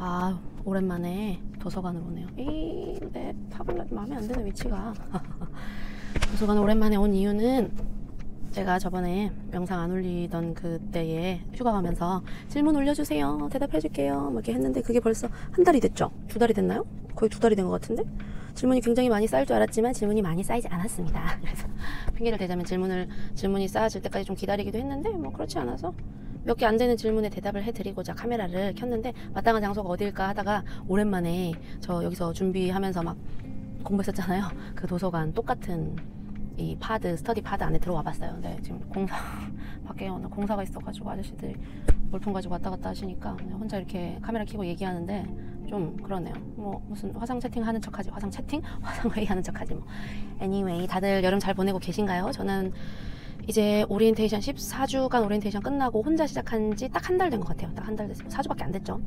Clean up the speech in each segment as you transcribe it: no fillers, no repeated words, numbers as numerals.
아, 오랜만에 도서관으로 오네요. 내 타블렛 마음에 안 드는 위치가. 도서관 오랜만에 온 이유는 제가 저번에 영상 안 올리던 그때에 휴가 가면서 질문 올려주세요, 대답해줄게요 뭐 이렇게 했는데 그게 벌써 한 달이 됐죠? 두 달이 됐나요? 거의 두 달이 된 것 같은데? 질문이 굉장히 많이 쌓일 줄 알았지만 질문이 많이 쌓이지 않았습니다. 그래서 핑계를 대자면 질문이 쌓아질 때까지 좀 기다리기도 했는데 뭐 그렇지 않아서 몇 개 안 되는 질문에 대답을 해드리고자 카메라를 켰는데 마땅한 장소가 어딜까 하다가 오랜만에 저 여기서 준비하면서 막 공부했었잖아요. 그 도서관 똑같은 이 스터디 파드 안에 들어와 봤어요. 근데 지금 밖에 오늘 공사가 있어가지고 아저씨들이 물품 가지고 왔다 갔다 하시니까 혼자 이렇게 카메라 켜고 얘기하는데 좀 그러네요. 뭐 무슨 화상 채팅 하는 척하지, 화상 회의 하는 척하지 뭐. Anyway, 다들 여름 잘 보내고 계신가요? 저는 이제 오리엔테이션 14주간 오리엔테이션 끝나고 혼자 시작한 지 딱 한 달 된 것 같아요. 딱 한 달 됐어요. 4주밖에 안 됐죠.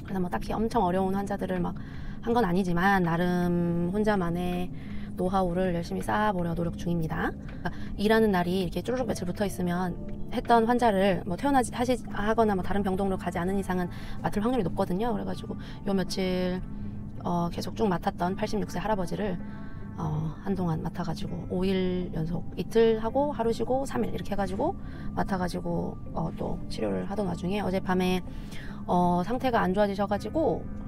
그래서 뭐 딱히 엄청 어려운 환자들을 막 한 건 아니지만 나름 혼자만의 노하우를 열심히 쌓아보려 노력 중입니다. 그러니까 일하는 날이 이렇게 쭈르륵 며칠 붙어 있으면 했던 환자를 뭐 하거나 뭐 다른 병동으로 가지 않은 이상은 맡을 확률이 높거든요. 그래가지고 요 며칠 계속 쭉 맡았던 86세 할아버지를 한동안 맡아가지고 5일 연속 이틀 하고 하루 쉬고 3일 이렇게 해가지고 맡아가지고 또 치료를 하던 와중에 어젯밤에 상태가 안 좋아지셔가지고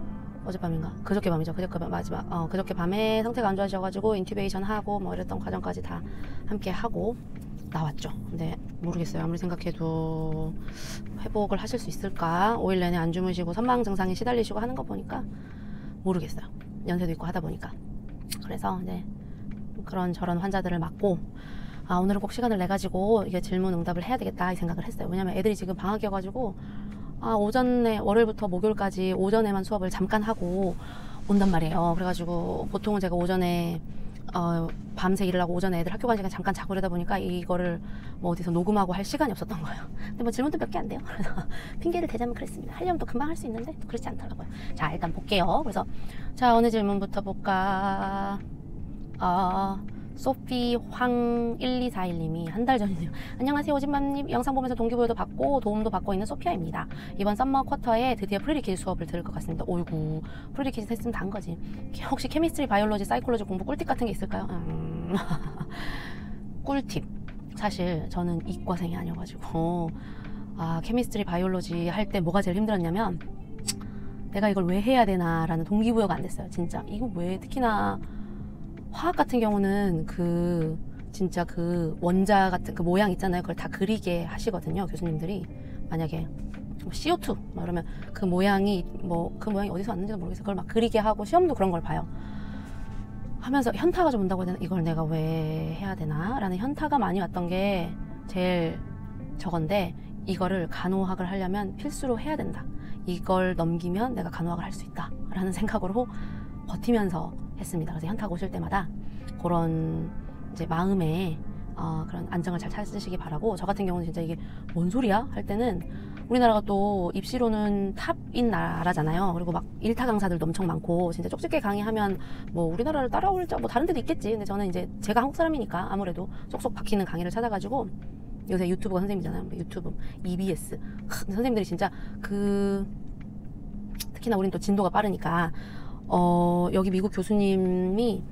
어젯밤인가? 그저께 밤이죠. 그저께 밤에 상태가 안 좋아지셔가지고 인튜베이션 하고 뭐 이랬던 과정까지 다 함께 하고 나왔죠. 근데 모르겠어요. 아무리 생각해도 회복을 하실 수 있을까? 5일 내내 안 주무시고 선망 증상에 시달리시고 하는 거 보니까 모르겠어요. 연세도 있고 하다 보니까. 그래서 이제 그런 저런 환자들을 맡고 오늘은 꼭 시간을 내가지고 이게 질문 응답을 해야 되겠다 이 생각을 했어요. 왜냐면 애들이 지금 방학이어가지고 오전에 월요일부터 목요일까지 오전에만 수업을 잠깐 하고 온단 말이에요. 그래가지고 보통은 제가 오전에 밤새 일을 하고 오전에 애들 학교 가는 시간 잠깐 자고 그러다 보니까 이거를 뭐 어디서 녹음하고 할 시간이 없었던 거예요. 근데 뭐 질문도 몇 개 안 돼요. 그래서 핑계를 대자면 그랬습니다. 하려면 또 금방 할 수 있는데 또 그렇지 않더라고요. 자, 일단 볼게요. 그래서 자, 어느 질문부터 볼까? 소피 황 1241님이 한 달 전이네요. 안녕하세요, 오진맘님. 영상 보면서 동기부여도 받고 도움도 받고 있는 소피아입니다. 이번 썸머 쿼터에 드디어 프리리퀴즈 수업을 들을 것 같습니다. 어이구, 프리리퀴즈 했으면 다 한 거지. 혹시 케미스트리, 바이올로지, 사이콜로지 공부 꿀팁 같은 게 있을까요? 꿀팁. 사실 저는 이과생이 아니어가지고 케미스트리, 바이올로지 할 때 뭐가 제일 힘들었냐면 내가 이걸 왜 해야 되나 라는 동기부여가 안 됐어요. 진짜 이거 왜, 특히나 화학 같은 경우는 진짜 그 원자 같은 그 모양 있잖아요. 그걸 다 그리게 하시거든요, 교수님들이. 만약에 CO2 그러면 그 모양이 어디서 왔는지도 모르겠어요. 그걸 막 그리게 하고 시험도 그런 걸 봐요. 하면서 현타가 좀 온다고 해야 되나? 이걸 내가 왜 해야 되나? 라는 현타가 많이 왔던 게 제일 저건데, 이거를 간호학을 하려면 필수로 해야 된다. 이걸 넘기면 내가 간호학을 할 수 있다 라는 생각으로 버티면서 했습니다. 그래서 현타가 오실 때마다 그런 이제 마음에 그런 안정을 잘 찾으시기 바라고, 저 같은 경우는 진짜 이게 뭔 소리야? 할 때는 우리나라가 또 입시로는 탑인 나라잖아요. 그리고 막 일타 강사들도 엄청 많고 진짜 쪽집게 강의하면 뭐 우리나라를 따라올 뭐 다른 데도 있겠지. 근데 저는 이제 제가 한국 사람이니까 아무래도 쏙쏙 박히는 강의를 찾아가지고, 요새 유튜브가 선생님이잖아요. 유튜브, EBS. 선생님들이 진짜 특히나 우린 또 진도가 빠르니까 여기 미국 교수님이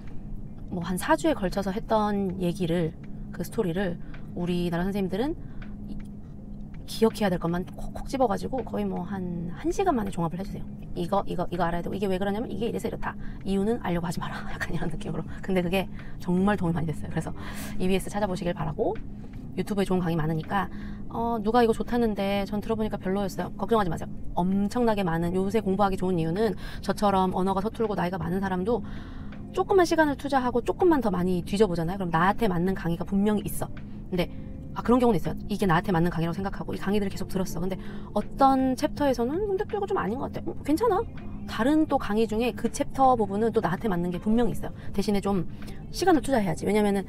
뭐 한 4주에 걸쳐서 했던 얘기를, 그 스토리를 우리나라 선생님들은 기억해야 될 것만 콕콕 집어가지고 거의 뭐 한 1시간 만에 종합을 해주세요. 이거 알아야 되고, 이게 왜 그러냐면 이게 이래서 이렇다, 이유는 알려고 하지 마라, 약간 이런 느낌으로. 근데 그게 정말 도움이 많이 됐어요. 그래서 EBS 찾아보시길 바라고. 유튜브에 좋은 강의 많으니까 누가 이거 좋다는데 전 들어보니까 별로였어요. 걱정하지 마세요. 엄청나게 많은, 요새 공부하기 좋은 이유는 저처럼 언어가 서툴고 나이가 많은 사람도 조금만 시간을 투자하고 조금만 더 많이 뒤져보잖아요. 그럼 나한테 맞는 강의가 분명히 있어. 근데 그런 경우는 있어요. 이게 나한테 맞는 강의라고 생각하고 이 강의들을 계속 들었어. 근데 어떤 챕터에서는 근데 또 이거 좀 아닌 것 같아. 괜찮아. 다른 또 강의 중에 그 챕터 부분은 또 나한테 맞는 게 분명히 있어요. 대신에 좀 시간을 투자해야지. 왜냐면은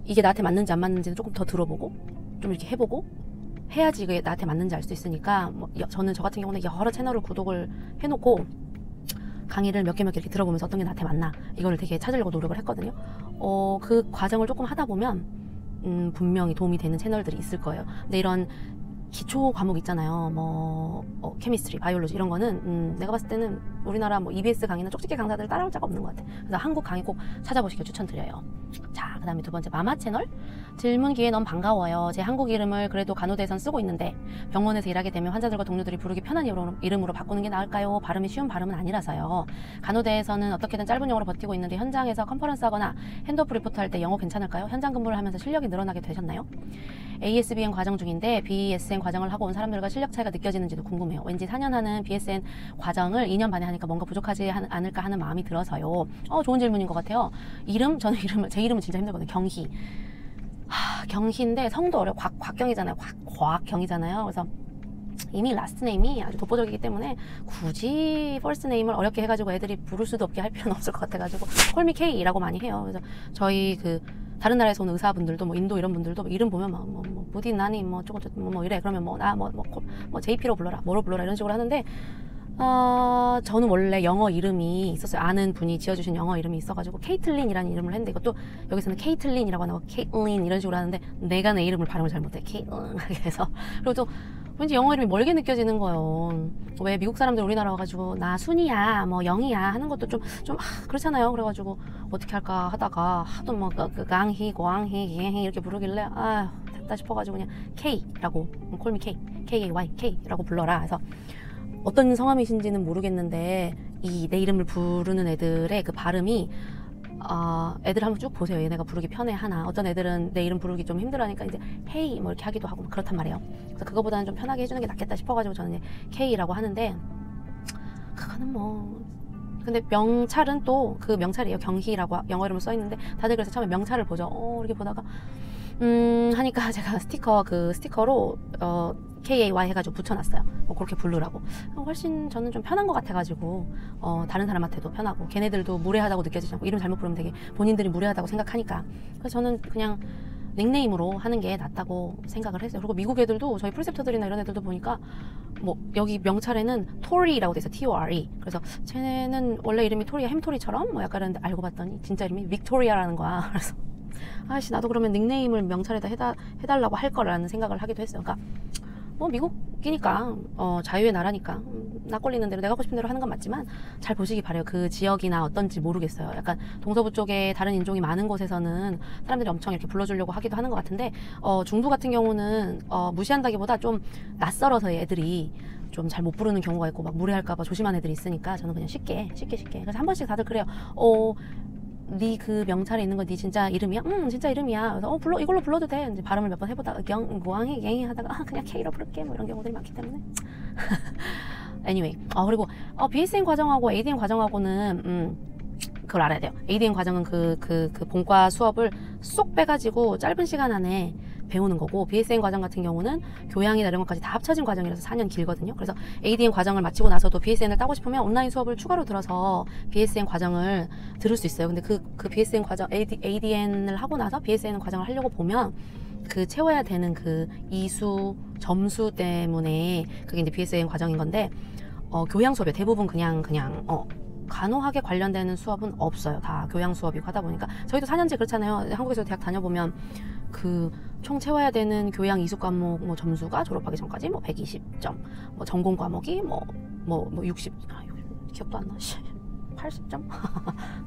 이게 나한테 맞는지 안 맞는지는 조금 더 들어보고 좀 이렇게 해보고 해야지 이게 나한테 맞는지 알 수 있으니까, 저는 저 같은 경우는 여러 채널을 구독을 해놓고 강의를 몇 개 이렇게 들어보면서 어떤 게 나한테 맞나 이거를 되게 찾으려고 노력을 했거든요. 그 과정을 조금 하다 보면 분명히 도움이 되는 채널들이 있을 거예요. 근데 이런 기초 과목 있잖아요. 뭐 케미스트리, 바이올로지 이런 거는 내가 봤을 때는 우리나라 뭐 EBS 강의나 쪽집게 강사들 따라올 자가 없는 것 같아. 그래서 한국 강의 꼭 찾아보시길 추천드려요. 자, 그 다음에 두 번째, 마마 채널 질문 기회 너무 반가워요. 제 한국 이름을 그래도 간호대에선 쓰고 있는데 병원에서 일하게 되면 환자들과 동료들이 부르기 편한 이름으로 바꾸는 게 나을까요? 발음이 쉬운 발음은 아니라서요. 간호대에서는 어떻게든 짧은 영어로 버티고 있는데 현장에서 컨퍼런스 하거나 핸드오프 리포트 할 때 영어 괜찮을까요? 현장 근무를 하면서 실력이 늘어나게 되셨나요? ASBN 과정 중인데 BSN 과정을 하고 온 사람들과 실력 차이가 느껴지는지도 궁금해요. 왠지 4년 하는 BSN 과정을 2년 반에 하니까 뭔가 부족하지 않을까 하는 마음이 들어서요. 좋은 질문인 것 같아요. 제 이름은 진짜 힘들거든요. 경희. 경희인데 성도 어려워. 곽경이잖아요. 곽경이잖아요. 그래서 이미 라스트 네임이 아주 독보적이기 때문에 굳이 퍼스트 네임을 어렵게 해가지고 애들이 부를 수도 없게 할 필요는 없을 것 같아가지고 콜미 K라고 많이 해요. 그래서 저희 다른 나라에서 온 의사분들도 뭐 인도 이런 분들도 이름 보면 뭐 부디 나니 뭐 조금 뭐 이래 그러면 뭐 JP로 불러라 뭐로 불러라 이런 식으로 하는데 저는 원래 영어 이름이 있었어요. 아는 분이 지어주신 영어 이름이 있어가지고 케이틀린이라는 이름을 했는데 이것도 여기서는 케이틀린이라고 하고 케이틀린 이런 식으로 하는데 내가 내 이름을 발음을 잘 못해. 케이틀린 그래서 그리고 또 왠지 영어 이름이 멀게 느껴지는 거예요. 왜 미국 사람들 우리나라 와가지고 나 순이야 뭐 영이야 하는 것도 좀 그렇잖아요. 그래가지고 어떻게 할까 하다가 하도 뭐 강희 고항희 기행희 이렇게 부르길래 됐다 싶어가지고 그냥 K라고 콜미 K K-A-Y K라고 불러라. 그래서 어떤 성함이신지는 모르겠는데 내 이름을 부르는 애들의 그 발음이 애들 한번 쭉 보세요. 얘네가 부르기 편해 하나. 어떤 애들은 내 이름 부르기 좀 힘들어하니까 이제 헤이 뭐 이렇게 하기도 하고 그렇단 말이에요. 그래서 그거보다는 좀 편하게 해주는 게 낫겠다 싶어가지고 저는 이제 K라고 하는데 그거는 뭐 근데 명찰은 또 그 명찰이에요. 경희라고 영어 이름을 써있는데 다들 그래서 처음에 명찰을 보죠. 이렇게 보다가 하니까 제가 스티커로 KAY 해가지고 붙여놨어요. 그렇게 부르라고. 훨씬 저는 좀 편한 것 같아가지고 다른 사람한테도 편하고 걔네들도 무례하다고 느껴지지 않고 이름 잘못 부르면 되게 본인들이 무례하다고 생각하니까 그래서 저는 그냥 닉네임으로 하는 게 낫다고 생각을 했어요. 그리고 미국 애들도 저희 프리셉터들이나 이런 애들도 보니까 뭐 여기 명찰에는 토리라고 돼 있어. T-O-R-E. 그래서 쟤네는 원래 이름이 토리야 햄토리처럼 뭐 약간 이랬는데 알고 봤더니 진짜 이름이 빅토리아라는 거야. 그래서 나도 그러면 닉네임을 명찰에다 해달라고 할 거라는 생각을 하기도 했어요. 그러니까 뭐 미국이니까 자유의 나라니까 나 꼴리는 대로 내가 하고 싶은 대로 하는 건 맞지만 잘 보시기 바래요. 그 지역이나 어떤지 모르겠어요. 약간 동서부 쪽에 다른 인종이 많은 곳에서는 사람들이 엄청 이렇게 불러주려고 하기도 하는 것 같은데 중부 같은 경우는 무시한다기보다 좀 낯설어서 애들이 좀 잘 못 부르는 경우가 있고 막 무례할까봐 조심하는 애들이 있으니까 저는 그냥 쉽게 그래서 한 번씩 다들 그래요. 네 그 명찰에 있는 거 네 진짜 이름이야? 진짜 이름이야. 그래서 이걸로 불러도 돼. 이제 발음을 몇 번 해보다가 고항이 갱이 하다가 그냥 K로 부를게 뭐 이런 경우들이 많기 때문에 anyway 그리고 BSN 과정하고 ADN 과정하고는 그걸 알아야 돼요. ADN 과정은 그 본과 수업을 쏙 빼가지고 짧은 시간 안에 배우는 거고 BSN 과정 같은 경우는 교양이나 이런 것까지 다 합쳐진 과정이라서 4년 길거든요. 그래서 ADN 과정을 마치고 나서도 BSN을 따고 싶으면 온라인 수업을 추가로 들어서 BSN 과정을 들을 수 있어요. 근데 그 BSN 과정 ADN을 하고 나서 BSN 과정을 하려고 보면 그 채워야 되는 그 이수 점수 때문에 그게 이제 BSN 과정인 건데 교양 수업이 대부분 그냥 간호학에 관련되는 수업은 없어요. 다 교양 수업이고 하다 보니까 저희도 4년제 그렇잖아요. 한국에서 대학 다녀보면 총 채워야 되는 교양 이수 과목 뭐 점수가 졸업하기 전까지 뭐 120점, 뭐 전공 과목이 뭐 60, 기억도 안 나. 80점?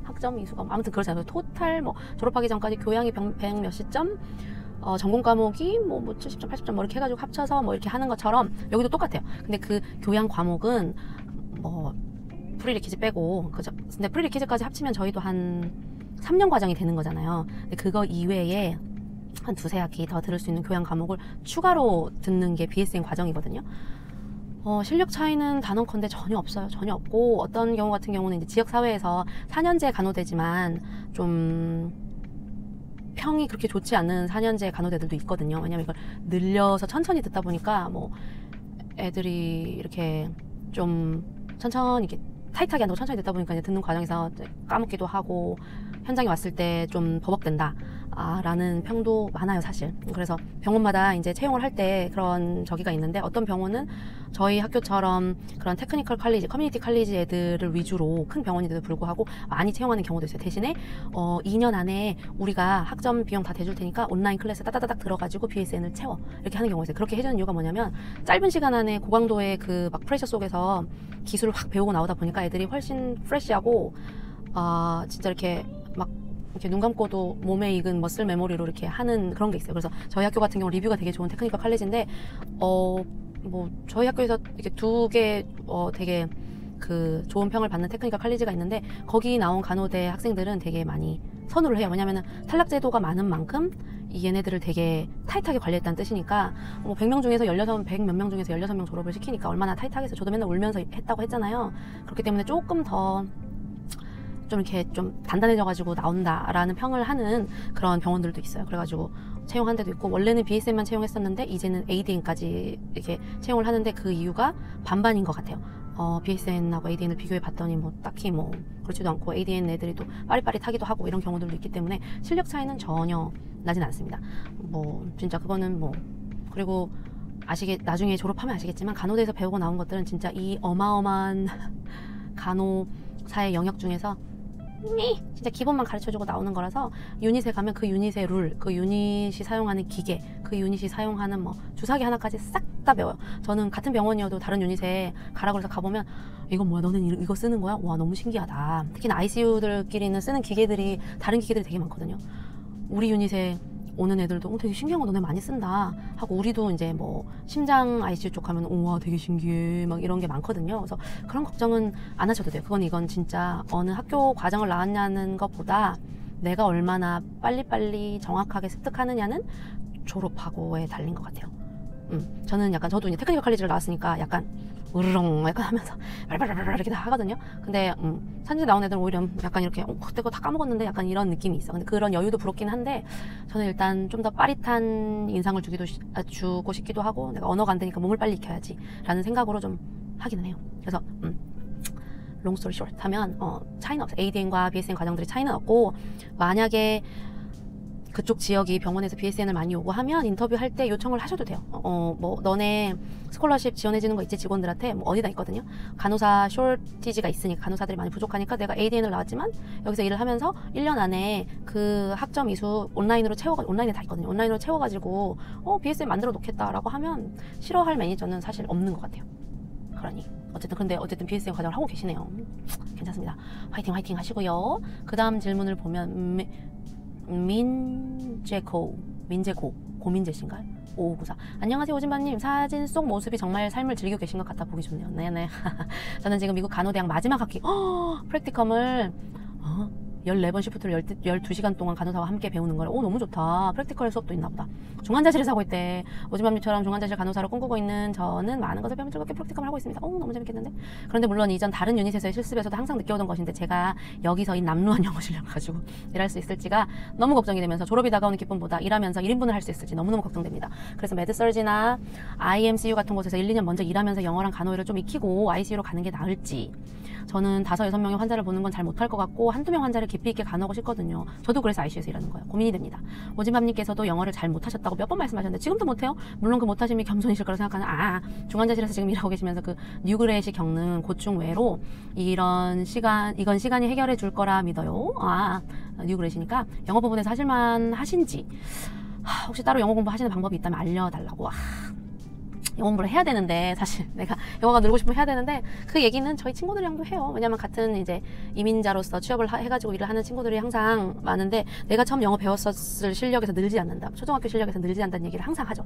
학점 이수 과목 아무튼 그렇잖아요. 토탈 뭐 졸업하기 전까지 교양이 100 몇십 점, 전공 과목이 뭐 70점, 80점 뭐 이렇게 해가지고 합쳐서 뭐 이렇게 하는 것처럼 여기도 똑같아요. 근데 그 교양 과목은 뭐 프리리퀴즈 빼고 근데 프리리퀴즈까지 합치면 저희도 한 3년 과정이 되는 거잖아요. 근데 그거 이외에 한 2-3학기 더 들을 수 있는 교양 과목을 추가로 듣는 게 BSN 과정이거든요. 실력 차이는 단언컨대 전혀 없어요. 전혀 없고 어떤 경우 같은 경우는 이제 지역사회에서 4년제 간호대지만 좀 평이 그렇게 좋지 않은 4년제 간호대들도 있거든요. 왜냐면 이걸 늘려서 천천히 듣다 보니까 뭐 애들이 이렇게 좀 천천히 이렇게 타이트하게 한다고 천천히 듣다 보니까 이제 듣는 과정에서 까먹기도 하고 현장에 왔을 때 좀 버벅된다 라는 평도 많아요, 사실. 그래서 병원마다 이제 채용을 할 때 그런 저기가 있는데, 어떤 병원은 저희 학교처럼 그런 테크니컬 칼리지, 커뮤니티 칼리지 애들을 위주로 큰 병원인데도 불구하고 많이 채용하는 경우도 있어요. 대신에 2년 안에 우리가 학점 비용 다 대줄 테니까 온라인 클래스 따다다닥 들어가지고 BSN을 채워, 이렇게 하는 경우가 있어요. 그렇게 해주는 이유가 뭐냐면, 짧은 시간 안에 고강도의 그 막 프레셔 속에서 기술을 확 배우고 나오다 보니까 애들이 훨씬 프레시하고 진짜 이렇게 막 이렇게 눈 감고도 몸에 익은 머슬 메모리로 이렇게 하는 그런 게 있어요. 그래서 저희 학교 같은 경우 리뷰가 되게 좋은 테크니컬 칼리지인데, 뭐 저희 학교에서 이렇게 2개 되게 그 좋은 평을 받는 테크니컬 칼리지가 있는데, 거기 나온 간호대 학생들은 되게 많이 선호를 해요. 왜냐면은 탈락 제도가 많은 만큼 이 얘네들을 되게 타이트하게 관리했다는 뜻이니까, 뭐 100명 중에서 100 몇 명 중에서 16명 졸업을 시키니까 얼마나 타이트하겠어요. 저도 맨날 울면서 했다고 했잖아요. 그렇기 때문에 조금 더 좀 이렇게 좀 단단해져가지고 나온다라는 평을 하는 그런 병원들도 있어요. 그래가지고 채용한 데도 있고, 원래는 BSN만 채용했었는데 이제는 ADN까지 이렇게 채용을 하는데, 그 이유가 반반인 것 같아요. BSN하고 ADN을 비교해 봤더니 뭐 딱히 뭐 그렇지도 않고, ADN 애들이 또 빠릿빠릿하기도 하고 이런 경우들도 있기 때문에 실력 차이는 전혀 나진 않습니다. 뭐 진짜 그거는 뭐, 그리고 나중에 졸업하면 아시겠지만 간호대에서 배우고 나온 것들은 진짜 이 어마어마한 간호사의 영역 중에서 진짜 기본만 가르쳐주고 나오는 거라서, 유닛에 가면 그 유닛의 룰, 그 유닛이 사용하는 기계, 그 유닛이 사용하는 뭐 주사기 하나까지 싹 다 배워요. 저는 같은 병원이어도 다른 유닛에 가라고 해서 가보면, 이건 뭐야, 너는 이거 쓰는 거야? 와, 너무 신기하다. 특히나 ICU들끼리는 쓰는 기계들이, 다른 기계들이 되게 많거든요. 우리 유닛에 오는 애들도 되게 신기한 거 너네 많이 쓴다 하고, 우리도 이제 뭐 심장 ICU 쪽 가면 우와 되게 신기해 막 이런 게 많거든요. 그래서 그런 걱정은 안 하셔도 돼요. 이건 진짜 어느 학교 과정을 나왔냐는 것보다 내가 얼마나 빨리빨리 정확하게 습득하느냐는 졸업하고에 달린 것 같아요. 저는 약간, 저도 이제 테크니컬 칼리지를 나왔으니까 약간 으르렁 약간 하면서 발발발발 이렇게 다 하거든요. 근데 산지 나온 애들은 오히려 약간 이렇게 그때 거 다 까먹었는데 약간 이런 느낌이 있어. 근데 그런 여유도 부럽긴 한데, 저는 일단 좀 더 빠릿한 인상을 주고 싶기도 하고, 내가 언어가 안 되니까 몸을 빨리 익혀야지 라는 생각으로 좀 하기는 해요. 그래서 long story short 하면 차이는 없어요. ADN과 BSN 과정들이 차이는 없고, 만약에 그쪽 지역이 병원에서 BSN을 많이 요구하면 인터뷰 할 때 요청을 하셔도 돼요. 뭐 너네 스콜러십 지원해주는 거 있지, 직원들한테. 뭐 어디다 있거든요. 간호사 쇼티지가 있으니까, 간호사들이 많이 부족하니까 내가 ADN을 나왔지만 여기서 일을 하면서 1년 안에 그 학점 이수 온라인으로 온라인에 다 있거든요. 온라인으로 채워가지고 BSN 만들어 놓겠다라고 하면 싫어할 매니저는 사실 없는 것 같아요. 그러니 어쨌든 BSN 과정을 하고 계시네요. 괜찮습니다. 화이팅 하시고요. 그 다음 질문을 보면 고민재신가요? 5594. 안녕하세요, 오진반님. 사진 속 모습이 정말 삶을 즐기고 계신 것 같아 보기 좋네요. 네네. 저는 지금 미국 간호대학 마지막 학기 프랙티컴을 14번 시프트를 12시간 동안 간호사와 함께 배우는 걸, 너무 좋다. 프랙티컬 수업도 있나 보다. 중환자실에서 하고 있대. 오지맘님처럼 중환자실 간호사를 꿈꾸고 있는 저는 많은 것을 배우면 즐겁게 프랙티컬을 하고 있습니다. 너무 재밌겠는데? 그런데 물론 이전 다른 유닛에서의 실습에서도 항상 느껴오던 것인데, 제가 여기서 이 남루한 영어 실력을 가지고 일할 수 있을지가 너무 걱정이 되면서, 졸업이 다가오는 기쁨보다 일하면서 1인분을 할 수 있을지 너무너무 걱정됩니다. 그래서 메드서지나 IMCU 같은 곳에서 1, 2년 먼저 일하면서 영어랑 간호를 좀 익히고 ICU로 가는 게 나을지. 저는 5, 6명의 환자를 보는 건 잘 못할 것 같고, 한두 명 환자를 깊이 있게 간호하고 싶거든요. 저도 그래서 ICU에서 일하는 거예요. 고민이 됩니다. 오진맘님께서도 영어를 잘 못하셨다고 몇 번 말씀하셨는데 지금도 못해요? 물론 그 못하심이 겸손이실 거라 생각하는, 중환자실에서 지금 일하고 계시면서 그 뉴그렛이 겪는 고충 외로 이건 시간이 해결해 줄 거라 믿어요. 뉴그렛이니까 영어 부분에서 하실만 하신지, 혹시 따로 영어 공부하시는 방법이 있다면 알려달라고. 영어 공부를 해야 되는데, 사실 내가 영어가 늘고 싶으면 해야 되는데, 그 얘기는 저희 친구들이랑도 해요. 왜냐면 같은 이제 이민자로서 취업을 해가지고 일을 하는 친구들이 항상 많은데, 내가 처음 영어 배웠었을 실력에서 늘지 않는다, 초등학교 실력에서 늘지 않는다는 얘기를 항상 하죠.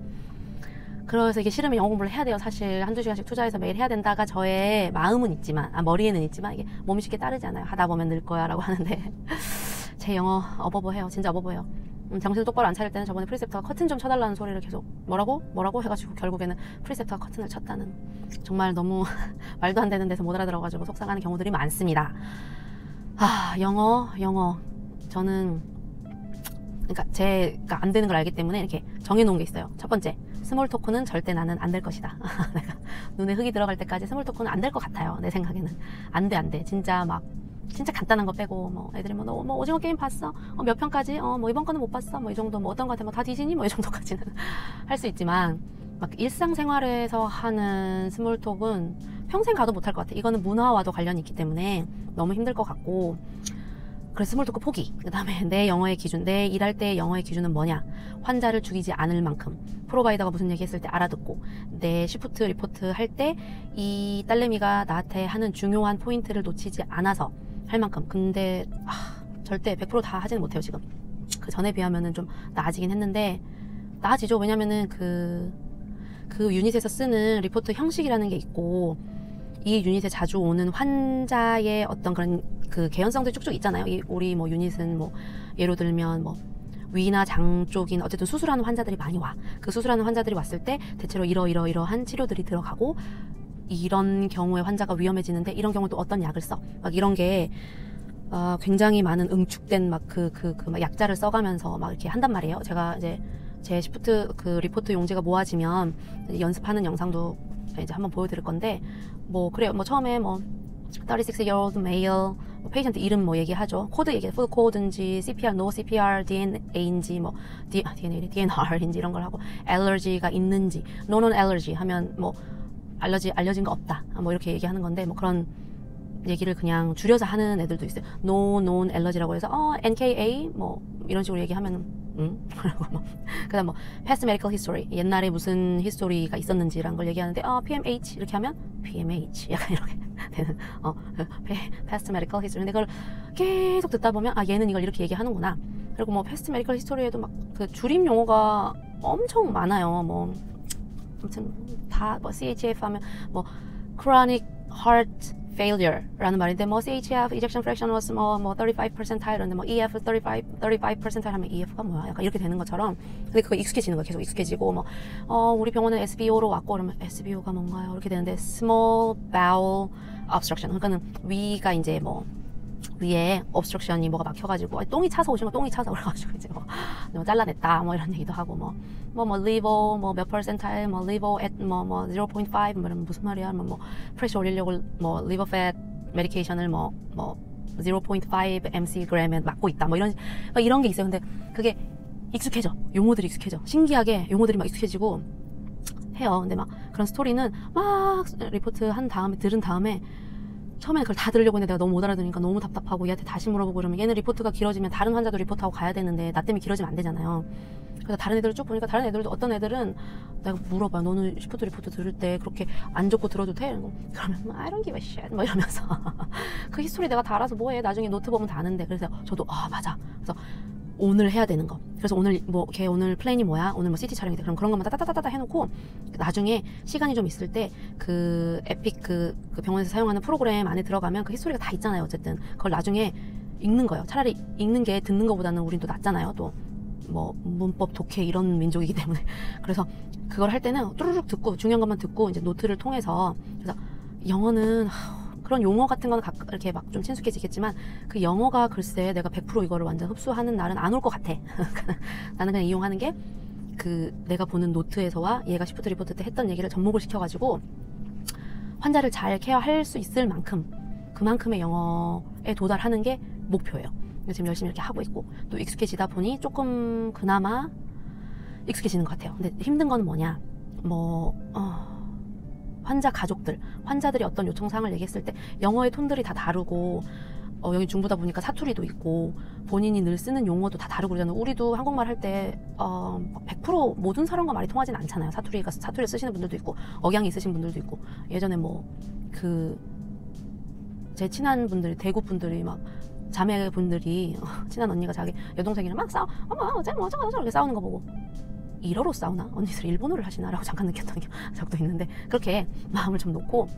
그래서 이게 싫으면 영어 공부를 해야 돼요. 사실 한두 시간씩 투자해서 매일 해야 된다가 저의 마음은 있지만, 머리에는 있지만 이게 몸이 쉽게 따르지 않아요. 하다 보면 늘 거야 라고 하는데 제 영어 어버버해요. 진짜 어버버해요. 정신을 똑바로 안 차릴 때는 저번에 프리셉터가 커튼 좀 쳐달라는 소리를 계속 뭐라고 해가지고 결국에는 프리셉터가 커튼을 쳤다는, 정말 너무 말도 안 되는 데서 못 알아들어가지고 속상하는 경우들이 많습니다. 영어 저는 그러니까 제가 안 되는 걸 알기 때문에 이렇게 정해놓은 게 있어요. 첫 번째, 스몰 토크는 절대 나는 안 될 것이다. 내가 눈에 흙이 들어갈 때까지 스몰 토크는 안 될 것 같아요. 내 생각에는 안 돼. 진짜 막 진짜 간단한 거 빼고 뭐 애들이 뭐 너 뭐 오징어 게임 봤어? 몇 편까지? 뭐 이번 거는 못 봤어? 뭐 이 정도 뭐 어떤 거 같아? 뭐 다 뒤지니? 뭐 이 정도까지는 할 수 있지만 막 일상생활에서 하는 스몰톡은 평생 가도 못할 것 같아. 이거는 문화와도 관련이 있기 때문에 너무 힘들 것 같고 그래서 스몰토크 포기. 그 다음에 내 영어의 기준, 내 일할 때의 영어의 기준은 뭐냐. 환자를 죽이지 않을 만큼 프로바이더가 무슨 얘기했을 때 알아듣고 내 시프트 리포트 할 때 이 딸내미가 나한테 하는 중요한 포인트를 놓치지 않아서 할 만큼. 근데 절대 100% 다 하지는 못해요 지금. 그 전에 비하면은 좀 나아지긴 했는데 나아지죠. 왜냐면은 그 유닛에서 쓰는 리포트 형식이라는 게 있고 이 유닛에 자주 오는 환자의 어떤 그런 그 개연성들이 쭉쭉 있잖아요. 우리 뭐 유닛은 뭐 예로 들면 뭐 위나 장 쪽인 어쨌든 수술하는 환자들이 많이 와. 그 수술하는 환자들이 왔을 때 대체로 이러한 치료들이 들어가고 이런 경우에 환자가 위험해지는데 이런 경우 또 어떤 약을 써. 막 이런 게 굉장히 많은 응축된 막 막 약자를 써가면서 막 이렇게 한단 말이에요. 제가 이제 제 시프트 그 리포트 용지가 모아지면 연습하는 영상도 이제 한번 보여드릴 건데 뭐 그래요. 뭐 처음에 뭐 36-year-old male 페이션트 이름 뭐 얘기하죠. 코드 얘기, 풀 코드인지 CPR, no CPR, DNA인지 뭐 DNR인지 이런 걸 하고 알러지가 있는지 no known allergy 하면 뭐 알려진 거 없다. 뭐 이렇게 얘기하는 건데 뭐 그런 얘기를 그냥 줄여서 하는 애들도 있어요. no known allergy라고 해서 NKA 뭐 이런 식으로 얘기하면 그리고 뭐 그다음 뭐 past medical history 옛날에 무슨 히스토리가 있었는지라는 걸 얘기하는데 PMH 이렇게 하면 PMH 약간 이렇게 되는 past medical history. 근데 그걸 계속 듣다 보면 얘는 이걸 이렇게 얘기하는구나. 그리고 뭐 past medical history에도 막 그 줄임 용어가 엄청 많아요. 뭐 아무튼 다 뭐 CHF 하면 뭐 chronic heart failure라는 말인데 뭐 CHF ejection fraction was 뭐 35%, 이런데 뭐 EF 35% 하면 EF가 뭐야? 약간 이렇게 되는 것처럼. 근데 그거 익숙해지는 거야. 계속 익숙해지고 뭐 우리 병원은 SBO로 왔고 그러면 SBO가 뭔가요? 이렇게 되는데 small bowel obstruction. 그러니까는 위가 이제 뭐 위에 obstruction이 뭐가 막혀가지고 똥이 차서 오신 거 똥이 차서 그래가지고 이제 뭐 잘라냈다 뭐 이런 얘기도 하고 뭐 liver 뭐 몇 퍼센타일 뭐 liver at 뭐 0.5 뭐 이러면 무슨 말이야 뭐 프레셔 올리려고 뭐 liver fat medication을 뭐 0.5 mcg에 맞고 있다 뭐 이런 게 있어요. 근데 그게 익숙해져. 용어들이 익숙해져. 신기하게 용어들이 막 익숙해지고 해요. 근데 막 그런 스토리는 막 리포트 한 다음에 들은 다음에 처음에는 그걸 다 들으려고 했는데 내가 너무 못 알아들으니까 너무 답답하고 얘한테 다시 물어보고 그러면 얘는 리포트가 길어지면 다른 환자도 리포트하고 가야 되는데 나 때문에 길어지면 안 되잖아요. 그래서 다른 애들을 쭉 보니까 다른 애들도 어떤 애들은 내가 물어봐요. 너는 시프트 리포트 들을 때 그렇게 안 좋고 들어도 돼? 그러면 I don't give a shit 뭐 이러면서 그 히스토리 내가 다 알아서 뭐해. 나중에 노트 보면 다 아는데. 그래서 저도 맞아. 그래서 오늘 해야 되는 거. 그래서 오늘 뭐 걔 오늘 플랜이 뭐야? 오늘 뭐 CT 촬영이다. 그럼 그런 것만 따따따따 해놓고 나중에 시간이 좀 있을 때 그 에픽 그 병원에서 사용하는 프로그램 안에 들어가면 그 히스토리가 다 있잖아요. 어쨌든 그걸 나중에 읽는 거예요. 차라리 읽는 게 듣는 것보다는 우린 또 낫잖아요. 또 뭐 문법 독해 이런 민족이기 때문에. 그래서 그걸 할 때는 뚜루룩 듣고 중요한 것만 듣고 이제 노트를 통해서. 그래서 영어는 그런 용어 같은 거는 이렇게 막 좀 친숙해지겠지만 그 영어가 글쎄 내가 100% 이거를 완전 흡수하는 날은 안 올 것 같아. 나는 그냥 이용하는 게 그 내가 보는 노트에서와 얘가 시프트 리포트 때 했던 얘기를 접목을 시켜가지고 환자를 잘 케어할 수 있을 만큼 그만큼의 영어에 도달하는 게 목표예요. 지금 열심히 이렇게 하고 있고 또 익숙해지다 보니 조금 그나마 익숙해지는 것 같아요. 근데 힘든 건 뭐냐 환자 가족들, 환자들이 어떤 요청사항을 얘기했을 때 영어의 톤들이 다 다르고 여기 중부다 보니까 사투리도 있고 본인이 늘 쓰는 용어도 다 다르고 그러잖아요. 우리도 한국말 할 때 100% 모든 사람과 말이 통하진 않잖아요. 사투리 쓰시는 분들도 있고 억양이 있으신 분들도 있고. 예전에 제 친한 분들이 대구 분들이 막 자매분들이 친한 언니가 자기 여동생이랑 막 어머 어쩌고 이렇게 싸우는 거 보고 일어로 싸우나? 언니들 일본어를 하시나? 라고 잠깐 느꼈던 적도 있는데 그렇게 마음을 좀 놓고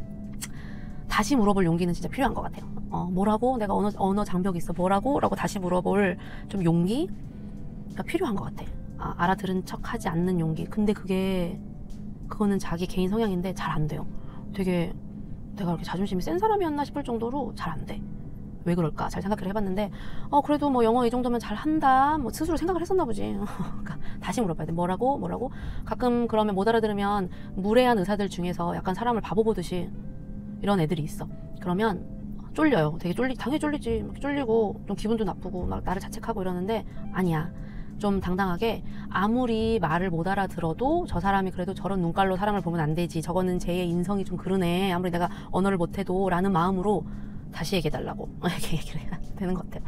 다시 물어볼 용기는 진짜 필요한 것 같아요. 뭐라고? 내가 언어 장벽이 있어. 뭐라고? 라고 다시 물어볼 좀 용기가 필요한 것 같아. 알아들은 척 하지 않는 용기. 근데 그거는 자기 개인 성향인데 잘 안 돼요. 되게 내가 그렇게 자존심이 센 사람이었나 싶을 정도로 잘 안 돼. 왜 그럴까? 잘 생각을 해봤는데 그래도 뭐 영어 이 정도면 잘 한다 뭐 스스로 생각을 했었나 보지. 그러니까 다시 물어봐야 돼. 뭐라고? 가끔 그러면 못 알아들으면 무례한 의사들 중에서 약간 사람을 바보 보듯이 이런 애들이 있어. 그러면 쫄려요. 되게 당연히 쫄리지. 막 쫄리고 좀 기분도 나쁘고 막 나를 자책하고 이러는데 아니야. 좀 당당하게 아무리 말을 못 알아들어도 저 사람이 그래도 저런 눈깔로 사람을 보면 안 되지. 저거는 쟤의 인성이 좀 그러네. 아무리 내가 언어를 못해도 라는 마음으로 다시 얘기해달라고 이렇게 얘기를 해야 되는 것 같아요.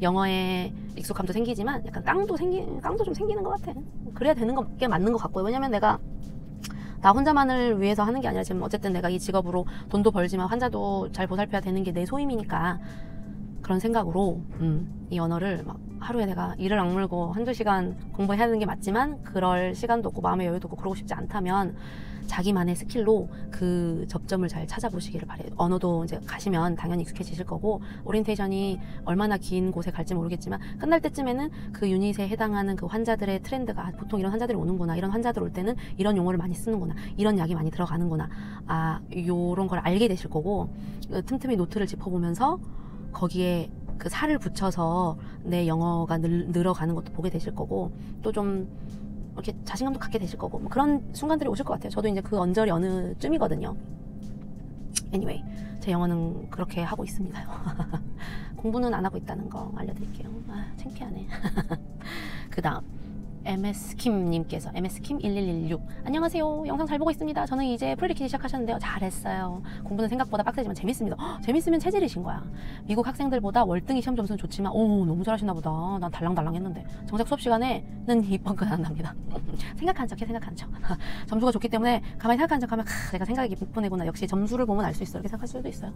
영어에 익숙함도 생기지만 약간 깡도 좀 생기는 것 같아. 그래야 되는 게 맞는 것 같고요. 왜냐면 내가 나 혼자만을 위해서 하는 게 아니라 지금 어쨌든 내가 이 직업으로 돈도 벌지만 환자도 잘 보살펴야 되는 게 내 소임이니까 그런 생각으로 이 언어를 막 하루에 내가 이를 악물고 한두 시간 공부해야 되는 게 맞지만 그럴 시간도 없고 마음의 여유도 없고 그러고 싶지 않다면 자기만의 스킬로 그 접점을 잘 찾아보시기를 바래요. 언어도 이제 가시면 당연히 익숙해지실 거고 오리엔테이션이 얼마나 긴 곳에 갈지 모르겠지만 끝날 때쯤에는 그 유닛에 해당하는 그 환자들의 트렌드가 보통 이런 환자들이 오는구나, 이런 환자들 올 때는 이런 용어를 많이 쓰는구나, 이런 약이 많이 들어가는구나, 요런 걸 알게 되실 거고 틈틈이 노트를 짚어보면서 거기에 그 살을 붙여서 내 영어가 늘어가는 것도 보게 되실 거고 또 좀 이렇게 자신감도 갖게 되실 거고 뭐 그런 순간들이 오실 것 같아요. 저도 이제 그 언저리 어느 쯤이거든요. anyway, 제 영어는 그렇게 하고 있습니다. 공부는 안 하고 있다는 거 알려드릴게요. 창피하네. 그 다음 MS킴님께서 MS킴1116 안녕하세요. 영상 잘 보고 있습니다. 저는 이제 프리리퀴즈 시작하셨는데요. 잘했어요. 공부는 생각보다 빡세지만 재밌습니다. 재밌으면 체질이신 거야. 미국 학생들보다 월등히 시험 점수는 좋지만 너무 잘하시나 보다. 난 달랑달랑 했는데 정작 수업 시간에는 입번가 안 납니다. 생각한 척해. 점수가 좋기 때문에 가만히 생각한 척하면 내가 생각이 깊은 애구나. 역시 점수를 보면 알 수 있어. 이렇게 생각할 수도 있어요.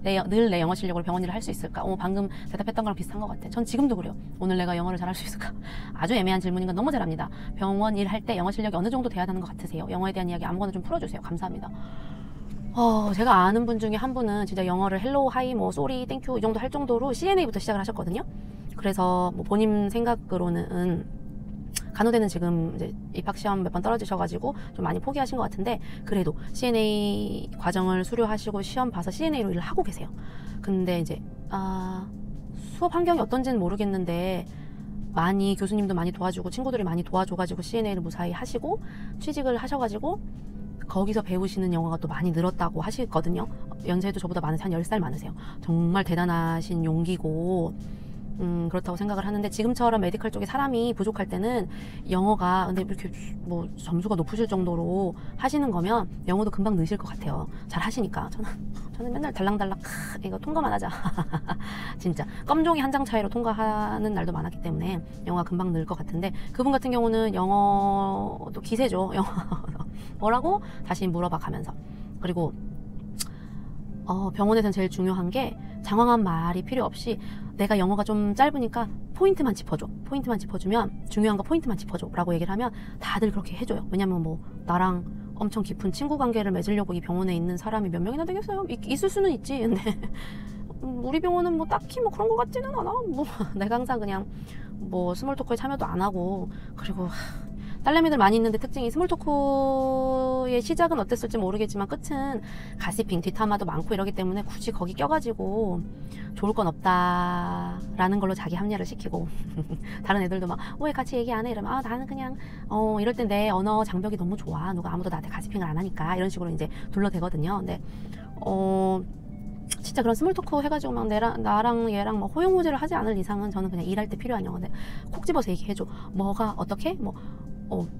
늘 내 영어 실력으로 병원 일을 할 수 있을까? 방금 대답했던 거랑 비슷한 것 같아. 전 지금도 그래요. 오늘 내가 영어를 잘할 수 있을까? 아주 애매한 질문인 건 너무 잘합니다. 병원 일 할 때 영어 실력이 어느 정도 돼야 하는 것 같으세요? 영어에 대한 이야기 아무거나 좀 풀어주세요. 감사합니다. 제가 아는 분 중에 한 분은 진짜 영어를 헬로우, 하이, 뭐 쏘리, 땡큐 이 정도 할 정도로 CNA부터 시작을 하셨거든요. 그래서 뭐 본인 생각으로는 간호대는 지금 이제 입학시험 몇 번 떨어지셔가지고 좀 많이 포기하신 것 같은데 그래도 CNA 과정을 수료하시고 시험 봐서 CNA로 일을 하고 계세요. 근데 이제 수업 환경이 어떤지는 모르겠는데 교수님도 많이 도와주고 친구들이 많이 도와줘가지고 CNA를 무사히 하시고 취직을 하셔가지고 거기서 배우시는 영어가 또 많이 늘었다고 하시거든요. 연세도 저보다 많으세요. 한 10살 많으세요. 정말 대단하신 용기고 그렇다고 생각을 하는데 지금처럼 메디컬 쪽에 사람이 부족할 때는 영어가 근데 이렇게 뭐 점수가 높으실 정도로 하시는 거면 영어도 금방 느실 것 같아요. 잘 하시니까. 저는 맨날 달랑달랑 이거 통과만 하자. 진짜 껌종이 한 장 차이로 통과하는 날도 많았기 때문에 영어가 금방 늘 것 같은데 그분 같은 경우는 영어도 기세죠. 영어 뭐라고 다시 물어봐 가면서 그리고 병원에서는 제일 중요한 게 장황한 말이 필요 없이 내가 영어가 좀 짧으니까 포인트만 짚어줘. 포인트만 짚어주면 중요한 거 포인트만 짚어줘 라고 얘기를 하면 다들 그렇게 해줘요. 왜냐면 뭐 나랑 엄청 깊은 친구 관계를 맺으려고 이 병원에 있는 사람이 몇 명이나 되겠어요? 있을 수는 있지. 근데 우리 병원은 뭐 딱히 뭐 그런 것 같지는 않아. 뭐 내가 항상 그냥 뭐 스몰 토크에 참여도 안 하고 그리고 딸내미들 많이 있는데 특징이 스몰 토크의 시작은 어땠을지 모르겠지만 끝은 가시핑, 뒷담화도 많고 이러기 때문에 굳이 거기 껴가지고 좋을 건 없다라는 걸로 자기 합리화를 시키고 다른 애들도 막 왜 같이 얘기 안 해? 이러면 나는 그냥 이럴 때 내 언어 장벽이 너무 좋아. 누가 아무도 나한테 가시핑을 안 하니까 이런 식으로 이제 둘러대거든요. 근데 진짜 그런 스몰 토크 해가지고 막 나랑 얘랑 막 호용호제를 하지 않을 이상은 저는 그냥 일할 때 필요한 영어인데 콕 집어서 얘기해줘. 뭐가 어떻게? 뭐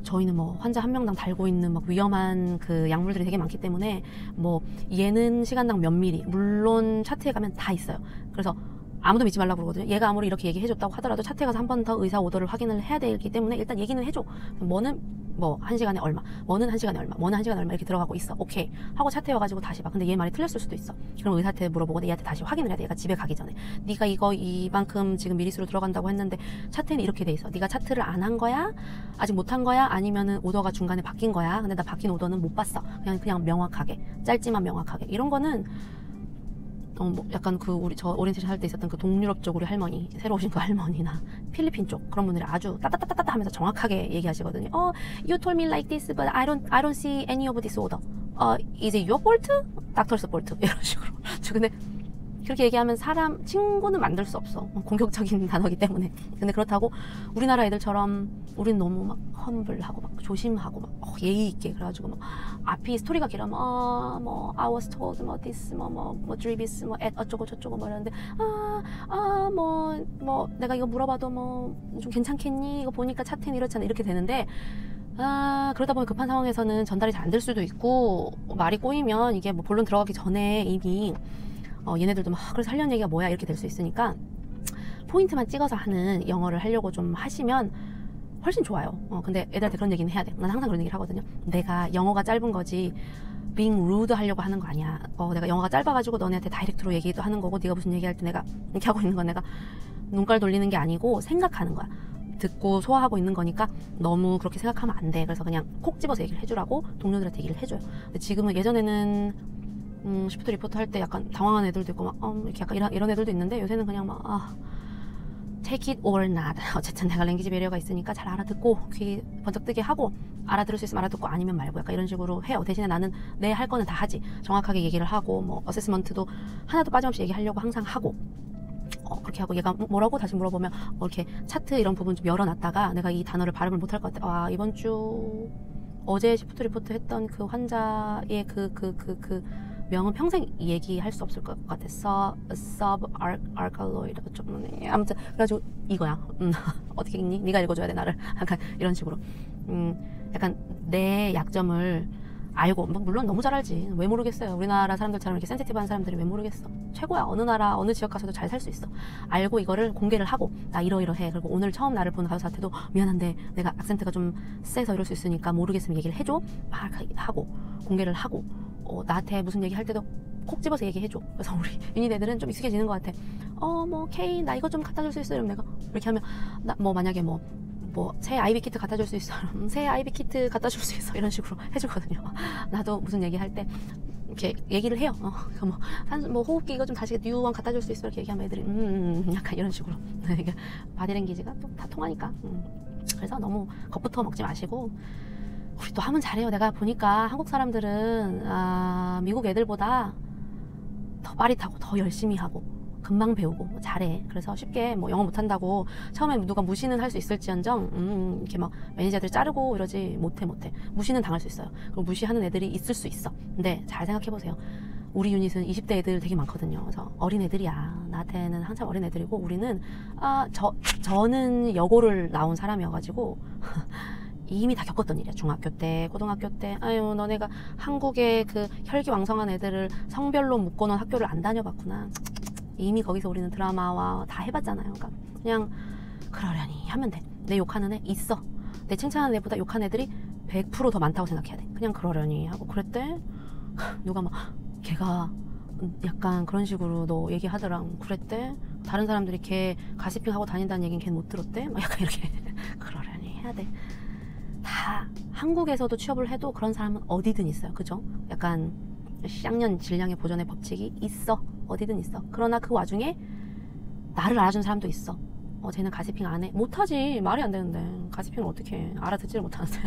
저희는 뭐 환자 한 명당 달고 있는 막 위험한 그 약물들이 되게 많기 때문에 뭐 얘는 시간당 몇 미리 물론 차트에 가면 다 있어요. 그래서 아무도 믿지 말라고 그러거든요. 얘가 아무리 이렇게 얘기해줬다고 하더라도 차트에 가서 한 번 더 의사 오더를 확인을 해야 되기 때문에 일단 얘기는 해줘. 뭐는 뭐 1시간에 얼마, 뭐는 1시간에 얼마, 뭐는 1시간에 얼마 이렇게 들어가고 있어. 오케이 하고 차트에 와가지고 다시 봐. 근데 얘 말이 틀렸을 수도 있어. 그럼 의사한테 물어보고 얘한테 다시 확인을 해야 돼. 얘가 집에 가기 전에 네가 이만큼 지금 미리수로 들어간다고 했는데 차트에는 이렇게 돼 있어. 네가 차트를 안 한 거야? 아직 못 한 거야? 아니면은 오더가 중간에 바뀐 거야? 근데 나 바뀐 오더는 못 봤어. 그냥 명확하게 짧지만 명확하게 이런 거는 뭐 약간 저 오리엔테이션 할 때 있었던 그 동유럽 쪽 우리 할머니, 새로 오신 그 할머니나 필리핀 쪽 그런 분들이 아주 따따따따따 하면서 정확하게 얘기하시거든요. You told me like this, but I don't see any of this order. Is it your fault? Doctor's fault. 이런 식으로. 근데 그렇게 얘기하면 친구는 만들 수 없어. 공격적인 단어이기 때문에. 근데 그렇다고 우리나라 애들처럼 우린 너무 막 험블하고 막 조심하고 막 예의 있게 그래가지고 막 앞이 스토리가 길어면 뭐 I was told 뭐 this 뭐 dribis 뭐 어쩌고 저쩌고 뭐 이러는데 뭐 내가 이거 물어봐도 뭐 좀 괜찮겠니? 이거 보니까 차트는 이렇잖아 이렇게 되는데 그러다 보면 급한 상황에서는 전달이 잘 안 될 수도 있고 말이 꼬이면 이게 뭐 본론 들어가기 전에 이미 얘네들도 막 그래서 하려는 얘기가 뭐야 이렇게 될 수 있으니까 포인트만 찍어서 하는 영어를 하려고 좀 하시면 훨씬 좋아요. 근데 애들한테 그런 얘기는 해야 돼. 난 항상 그런 얘기를 하거든요. 내가 영어가 짧은 거지 being rude 하려고 하는 거 아니야. 내가 영어가 짧아가지고 너네한테 다이렉트로 얘기도 하는 거고 네가 무슨 얘기할 때 내가 이렇게 하고 있는 건 내가 눈깔 돌리는 게 아니고 생각하는 거야. 듣고 소화하고 있는 거니까 너무 그렇게 생각하면 안 돼. 그래서 그냥 콕 집어서 얘기를 해주라고 동료들한테 얘기를 해줘요. 근데 지금은 예전에는 시프트 리포트 할 때 약간 당황한 애들도 있고 막 이렇게 약간 이런 애들도 있는데 요새는 그냥 막 take it or not. 어쨌든 내가 랭귀지 배리어가 있으니까 잘 알아듣고 귀 번쩍 뜨게 하고 알아들을 수 있으면 알아듣고 아니면 말고 약간 이런 식으로 해요. 대신에 나는 내 할 거는 다 하지. 정확하게 얘기를 하고 뭐 어세스먼트도 하나도 빠짐없이 얘기하려고 항상 하고 그렇게 하고 얘가 뭐라고 다시 물어보면 이렇게 차트 이런 부분 좀 열어놨다가 내가 이 단어를 발음을 못할 것 같아. 이번 주 어제 시프트 리포트 했던 그 환자의 그 명은 평생 얘기할 수 없을 것 같았어. sub알칼로이드 아무튼 그래가지고 이거야. 어떻게 읽니? 네가 읽어줘야 돼 나를. 약간 이런 식으로 약간 내 약점을 알고 물론 너무 잘 알지. 왜 모르겠어요. 우리나라 사람들처럼 이렇게 센시티브한 사람들이 왜 모르겠어. 최고야. 어느 나라 어느 지역 가서도 잘 살 수 있어. 알고 이거를 공개를 하고 나 이러이러해. 그리고 오늘 처음 나를 보는 가수한테도 미안한데 내가 악센트가 좀 세서 이럴 수 있으니까 모르겠으면 얘기를 해줘. 막 하고 공개를 하고 나한테 무슨 얘기 할 때도 콕 집어서 얘기해줘. 그래서 우리 유닛 애들은 좀 익숙해지는 것 같아. 케이 나 이거 좀 갖다 줄 수 있어? 이러면 내가 이렇게 하면 나 만약에 새 아이비 키트 갖다 줄 수 있어? 새 아이비 키트 갖다 줄 수 있어? 이런 식으로 해주거든요. 나도 무슨 얘기 할 때 이렇게 얘기를 해요. 호흡기 이거 좀 다시 뉴원 갖다 줄 수 있어? 이렇게 얘기하면 애들이 약간 이런 식으로 바디랭귀지가 또 다 통하니까. 그래서 너무 겁부터 먹지 마시고 우리 또 하면 잘해요. 내가 보니까 한국 사람들은 미국 애들보다 더 빠릿하고 더 열심히 하고 금방 배우고 잘해. 그래서 쉽게 영어 못한다고 처음에 누가 무시는 할 수 있을지언정 이렇게 막 매니저들 자르고 이러지 못해. 무시는 당할 수 있어요. 그리고 무시하는 애들이 있을 수 있어. 근데 잘 생각해보세요. 우리 유닛은 20대 애들 되게 많거든요. 그래서 어린 애들이야. 나한테는 한참 어린 애들이고 우리는 저는 여고를 나온 사람이어가지고 이미 다 겪었던 일이야. 중학교 때, 고등학교 때. 아유, 너네가 한국의 그 혈기왕성한 애들을 성별로 묶어놓은 학교를 안 다녀봤구나. 이미 거기서 우리는 드라마와 다 해봤잖아요. 그러니까 그냥 그러려니 하면 돼. 내 욕하는 애 있어. 내 칭찬하는 애보다 욕하는 애들이 100% 더 많다고 생각해야 돼. 그냥 그러려니 하고 그랬대. 누가 막 걔가 약간 그런 식으로 너 얘기하더라. 그랬대. 다른 사람들이 걔 가시핑 하고 다닌다는 얘기는 걔는 못 들었대. 막 약간 이렇게 그러려니 해야 돼. 다 한국에서도 취업을 해도 그런 사람은 어디든 있어요. 그죠? 약간 쌍년 질량의 보존의 법칙이 있어. 어디든 있어. 그러나 그 와중에 나를 알아준 사람도 있어. 쟤는 가시핑 안 해. 못하지. 말이 안 되는데. 가시핑을 어떻게 해. 알아듣지를 못하는데.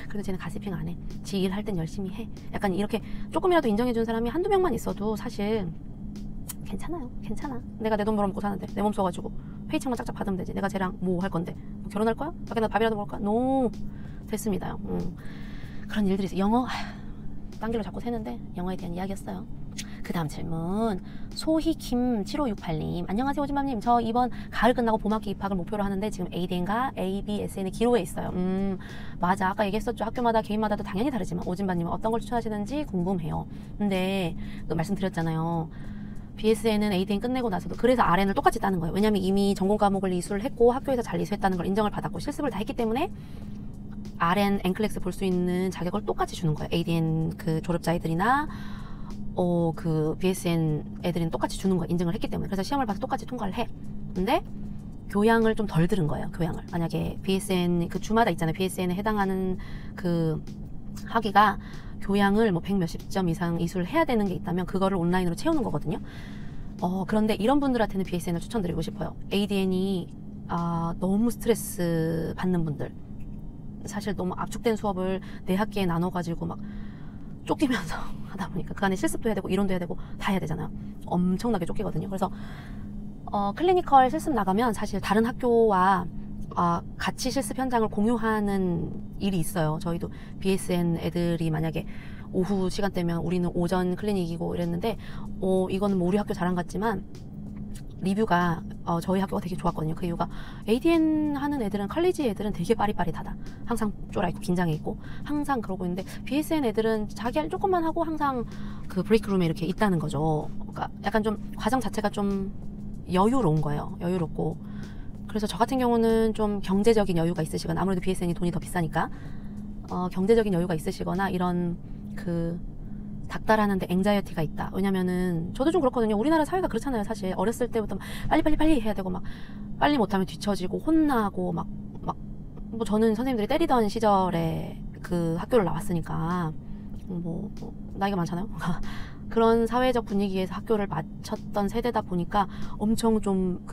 그래도 쟤는 가시핑 안 해. 지 일 할 땐 열심히 해. 약간 이렇게 조금이라도 인정해준 사람이 한두 명만 있어도 사실 괜찮아요. 괜찮아. 내가 내 돈 벌어먹고 사는데 내 몸 써가지고 페이첵만 짝짝 받으면 되지. 내가 쟤랑 뭐 할 건데. 뭐 결혼할 거야? 밖에 나 밥이라도 먹을 거야? 노. 됐습니다. 그런 일들이 있어요. 영어 딴 길로 자꾸 새는데 영어에 대한 이야기였어요. 그 다음 질문 소희킴 7568님 안녕하세요 오진맘님. 저 이번 가을 끝나고 봄학기 입학을 목표로 하는데 지금 ADN과 ABSN의 기로에 있어요. 맞아. 아까 얘기했었죠. 학교마다 개인마다도 당연히 다르지만 오진맘님은 어떤 걸 추천하시는지 궁금해요. 근데 또 말씀드렸잖아요. BSN은 ADN 끝내고 나서도 그래서 RN을 똑같이 따는 거예요. 왜냐면 이미 전공 과목을 이수를 했고 학교에서 잘 이수했다는 걸 인정을 받았고 실습을 다 했기 때문에 RN, NCLEX 볼 수 있는 자격을 똑같이 주는 거예요. ADN 그 졸업자 애들이나 그 BSN 애들은 똑같이 주는 거예요. 인증을 했기 때문에. 그래서 시험을 봐서 똑같이 통과를 해. 근데 교양을 좀 덜 들은 거예요. 교양을. 만약에 BSN 그 주마다 있잖아요. BSN에 해당하는 그 학위가 교양을 뭐 100 몇십 점 이상 이수를 해야 되는 게 있다면 그거를 온라인으로 채우는 거거든요. 그런데 이런 분들한테는 BSN을 추천드리고 싶어요. ADN이 너무 스트레스 받는 분들. 사실 너무 압축된 수업을 네 학기에 나눠가지고 막 쫓기면서 하다 보니까 그 안에 실습도 해야 되고 이론도 해야 되고 다 해야 되잖아요. 엄청나게 쫓기거든요. 그래서 클리니컬 실습 나가면 사실 다른 학교와 같이 실습 현장을 공유하는 일이 있어요. 저희도 BSN 애들이 만약에 오후 시간대면 우리는 오전 클리닉이고 이랬는데 이거는 뭐 우리 학교 자랑 같지만 리뷰가 저희 학교가 되게 좋았거든요. 그 이유가 ADN 하는 애들은 컬리지 애들은 되게 빠릿빠릿하다. 항상 쫄아있고 긴장해 있고 항상 그러고 있는데 BSN 애들은 자기 할 조금만 하고 항상 그 브레이크룸에 이렇게 있다는 거죠. 그러니까 약간 좀 과정 자체가 좀 여유로운 거예요. 여유롭고 그래서 저 같은 경우는 좀 경제적인 여유가 있으시거나 아무래도 BSN이 돈이 더 비싸니까 경제적인 여유가 있으시거나 이런 그 닥달하는데 앵자이어티가 있다. 왜냐면은 저도 좀 그렇거든요. 우리나라 사회가 그렇잖아요. 사실 어렸을 때부터 막 빨리 해야 되고 막 빨리 못하면 뒤처지고 혼나고 막 뭐 저는 선생님들이 때리던 시절에 그 학교를 나왔으니까 뭐 나이가 많잖아요. 그런 사회적 분위기에서 학교를 마쳤던 세대다 보니까 엄청 좀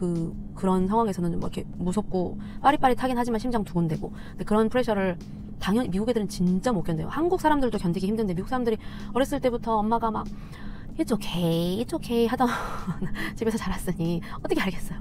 그런 상황에서는 좀 이렇게 무섭고 빠릿빠릿하긴 하지만 심장 두근대고 근데 그런 프레셔를 당연히 미국 애들은 진짜 못 견뎌요. 한국 사람들도 견디기 힘든데 미국 사람들이 어렸을 때부터 엄마가 막 It's okay 하던 집에서 자랐으니 어떻게 알겠어요.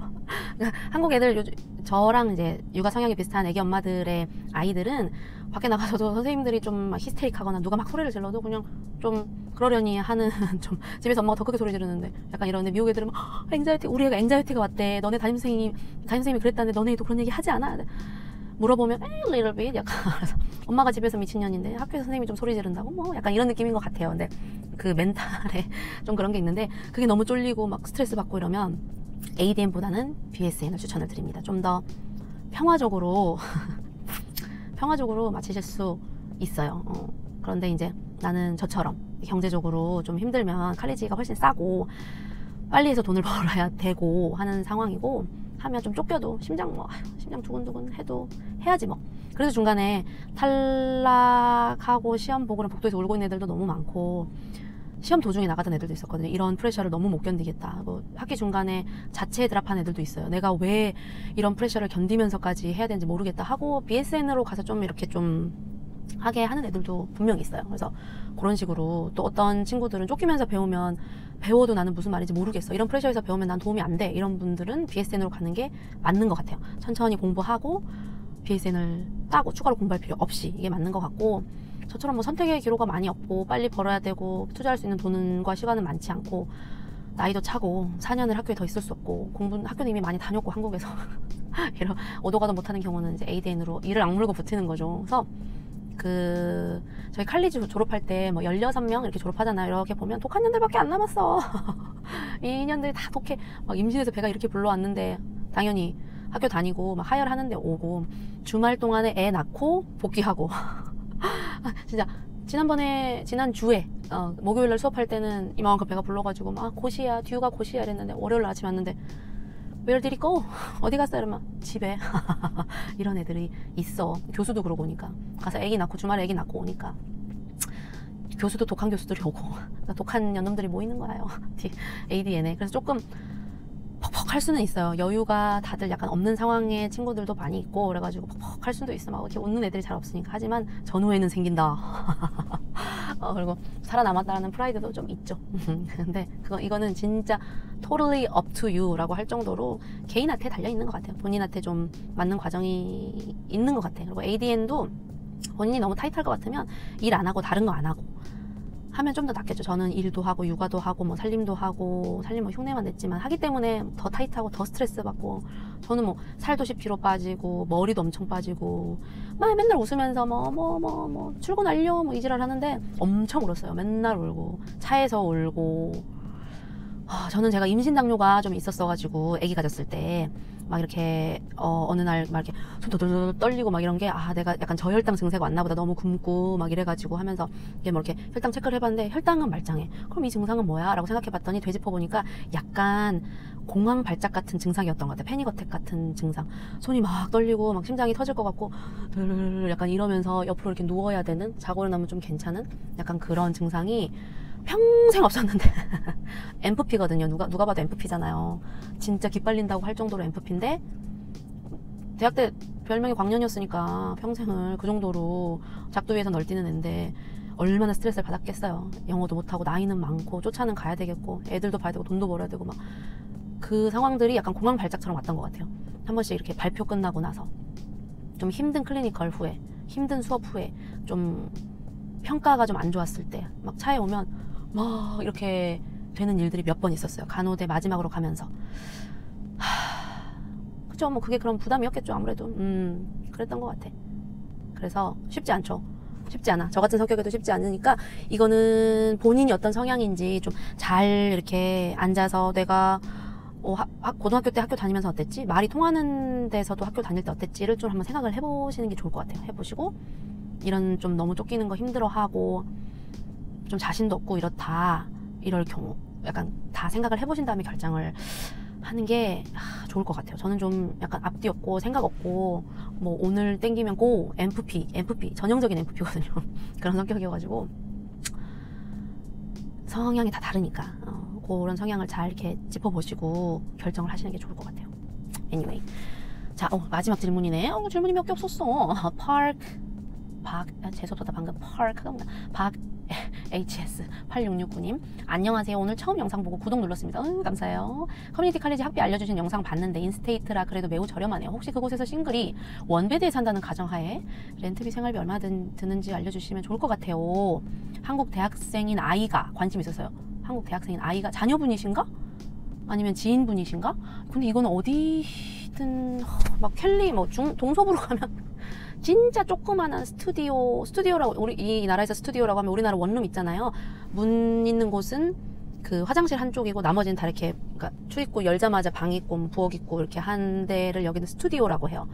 그러니까 한국 애들 저랑 이제 육아 성향이 비슷한 애기 엄마들의 아이들은 밖에 나가서도 선생님들이 좀 히스테릭하거나 누가 막 소리를 질러도 그냥 좀 그러려니 하는 좀 집에서 엄마가 더 크게 소리 지르는데 약간 이런데 미국 애들은 막 앵자이티 우리 애가 앵자이티가 왔대. 너네 담임선생님이 그랬다는데 너네 애도 그런 얘기 하지 않아? 물어보면 little bit 약간 엄마가 집에서 미친년인데 학교에서 선생님이 좀 소리 지른다고 뭐 약간 이런 느낌인 것 같아요. 근데 그 멘탈에 좀 그런 게 있는데 그게 너무 쫄리고 막 스트레스 받고 이러면 ADM보다는 BSN을 추천을 드립니다. 좀 더 평화적으로 마치실 수 있어요. 그런데 이제 나는 저처럼 경제적으로 좀 힘들면 칼리지가 훨씬 싸고 빨리 해서 돈을 벌어야 되고 하는 상황이고 하면 좀 쫓겨도 심장 두근두근 해도 해야지 뭐. 그래서 중간에 탈락하고 시험 보고는 복도에서 울고 있는 애들도 너무 많고 시험 도중에 나가던 애들도 있었거든요. 이런 프레셔를 너무 못 견디겠다. 뭐 학기 중간에 자체 드랍한 애들도 있어요. 내가 왜 이런 프레셔를 견디면서까지 해야 되는지 모르겠다 하고 BSN으로 가서 좀 이렇게 좀 하게 하는 애들도 분명히 있어요. 그래서 그런 식으로 또 어떤 친구들은 쫓기면서 배워도 나는 무슨 말인지 모르겠어. 이런 프레셔에서 배우면 난 도움이 안 돼. 이런 분들은 BSN으로 가는 게 맞는 것 같아요. 천천히 공부하고 BSN을 따고 추가로 공부할 필요 없이 이게 맞는 것 같고 저처럼 뭐 선택의 기로가 많이 없고 빨리 벌어야 되고 투자할 수 있는 돈과 시간은 많지 않고 나이도 차고 4년을 학교에 더 있을 수 없고 학교는 이미 많이 다녔고 한국에서 이런 오도 가도 못하는 경우는 이제 ADN으로 이를 악물고 버티는 거죠. 그래서 저희 칼리지 졸업할 때 뭐 16명 이렇게 졸업하잖아요. 이렇게 보면 독한 년들밖에 안 남았어. 이 년들이 다 독해. 막 임신해서 배가 이렇게 불러왔는데 당연히 학교 다니고 막 하혈하는데 오고 주말 동안에 애 낳고 복귀하고 진짜 지난주에 목요일날 수업할 때는 이만큼 배가 불러가지고 막 고시야 듀가 고시야 이랬는데 월요일 아침 왔는데 Where did it go? 어디 갔어? 이러면 집에 이런 애들이 있어. 교수도 그러고 오니까 가서 주말에 애기 낳고 오니까 교수도 독한 교수들이 오고 그러니까 독한 년놈들이 모이는 거예요. ADN에. 그래서 조금 퍽퍽할 수는 있어요. 여유가 다들 약간 없는 상황의 친구들도 많이 있고 그래가지고 퍽퍽할 수도 있어. 막 이렇게 웃는 애들이 잘 없으니까. 하지만 전후에는 생긴다. 그리고 살아남았다라는 프라이드도 좀 있죠. 근데 이거는 진짜 totally up to you 라고 할 정도로 개인한테 달려있는 것 같아요. 본인한테 좀 맞는 과정이 있는 것 같아요. 그리고 ADN도 본인이 너무 타이트할 것 같으면 일 안 하고 다른 거 안 하고 하면 좀 더 낫겠죠. 저는 일도 하고 육아도 하고 뭐 살림도 하고 살림 뭐 흉내만 냈지만 하기 때문에 더 타이트하고 더 스트레스 받고 저는 뭐 살도 10kg 빠지고 머리도 엄청 빠지고 막 맨날 웃으면서 뭐 출근 완료 뭐 이지랄 하는데 엄청 울었어요. 맨날 울고 차에서 울고 저는 제가 임신 당뇨가 좀 있었어가지고 아기 가졌을 때 막 이렇게 어느 날 막 이렇게 손 도돌도돌 떨리고 막 이런 게 내가 약간 저혈당 증세가 왔나 보다 너무 굶고 막 이래가지고 하면서 이게 뭐 이렇게 혈당 체크를 해봤는데 혈당은 말짱해. 그럼 이 증상은 뭐야? 라고 생각해봤더니 되짚어보니까 약간 공황 발작 같은 증상이었던 것 같아. 패닉 어택 같은 증상. 손이 막 떨리고 막 심장이 터질 것 같고 약간 이러면서 옆으로 이렇게 누워야 되는 자고 일어나면 좀 괜찮은 약간 그런 증상이 평생 없었는데 엠프피거든요. 누가 봐도 엠프피잖아요. 진짜 기빨린다고 할 정도로 엠프피인데 대학 때 별명이 광년이었으니까 평생을 그 정도로 작두 위에서 널뛰는 애인데 얼마나 스트레스를 받았겠어요. 영어도 못하고 나이는 많고 쫓아는 가야 되겠고 애들도 봐야 되고 돈도 벌어야 되고 막 그 상황들이 약간 공황 발작처럼 왔던 것 같아요. 한 번씩 이렇게 발표 끝나고 나서 좀 힘든 클리니컬 후에 힘든 수업 후에 좀 평가가 좀 안 좋았을 때 막 차에 오면 막 이렇게 되는 일들이 몇 번 있었어요. 간호대 마지막으로 가면서. 그쵸, 뭐 그게 그런 부담이었겠죠. 아무래도 그랬던 것 같아. 그래서 쉽지 않죠. 쉽지 않아. 저 같은 성격에도 쉽지 않으니까 이거는 본인이 어떤 성향인지 좀 잘 이렇게 앉아서 내가 고등학교 때 학교 다니면서 어땠지? 말이 통하는 데서도 학교 다닐 때 어땠지를 좀 한번 생각을 해보시는 게 좋을 것 같아요. 해보시고 이런 좀 너무 쫓기는 거 힘들어하고 좀 자신도 없고 이렇다 이럴 경우 약간 다 생각을 해보신 다음에 결정을 하는 게 좋을 것 같아요. 저는 좀 약간 앞뒤 없고 생각 없고 뭐 오늘 땡기면 고 MFP 전형적인 MFP거든요. 그런 성격이어가지고 성향이 다 다르니까 그런 성향을 잘 이렇게 짚어보시고 결정을 하시는 게 좋을 것 같아요. Anyway, 자 마지막 질문이네. 질문이 몇 개 없었어. 재수없다 방금 박 HS8669님 안녕하세요. 오늘 처음 영상 보고 구독 눌렀습니다. 감사해요. 커뮤니티 칼리지 학비 알려주신 영상 봤는데 인스테이트라 그래도 매우 저렴하네요. 혹시 그곳에서 싱글이 원베드에 산다는 가정하에 렌트비 생활비 얼마 드는지 알려주시면 좋을 것 같아요. 한국 대학생인 아이가 관심 있었어요. 한국 대학생인 아이가 자녀분이신가? 아니면 지인분이신가? 근데 이거는 어디든 막 켈리 뭐 동서부로 가면 진짜 조그만한 스튜디오라고 우리 이 나라에서 스튜디오라고 하면 우리나라 원룸 있잖아요. 문 있는 곳은 그 화장실 한쪽이고 나머지는 다 이렇게 그러니까 출입구 열자마자 방 있고 뭐 부엌 있고 이렇게 한 데를 여기는 스튜디오라고 해요.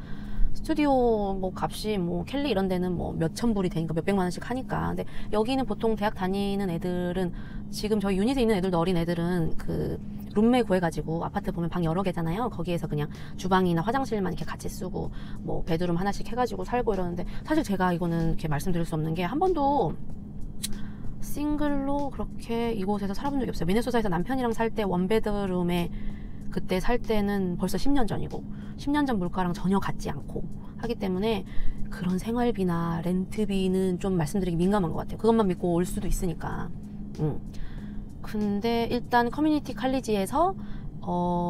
스튜디오 뭐 값이 뭐 켈리 이런 데는 뭐 몇천 불이 되니까 몇백만 원씩 하니까. 근데 여기는 보통 대학 다니는 애들은 지금 저희 유닛에 있는 애들도 어린 애들은 그 룸메 구해가지고 아파트 보면 방 여러 개잖아요. 거기에서 그냥 주방이나 화장실만 이렇게 같이 쓰고 뭐 베드룸 하나씩 해가지고 살고 이러는데 사실 제가 이거는 이렇게 말씀드릴 수 없는 게 한 번도 싱글로 그렇게 이곳에서 살아본 적이 없어요. 미네소타에서 남편이랑 살 때 원베드룸에 그때 살 때는 벌써 10년 전이고 10년 전 물가랑 전혀 같지 않고 하기 때문에 그런 생활비나 렌트비는 좀 말씀드리기 민감한 것 같아요. 그것만 믿고 올 수도 있으니까. 근데 일단 커뮤니티 칼리지에서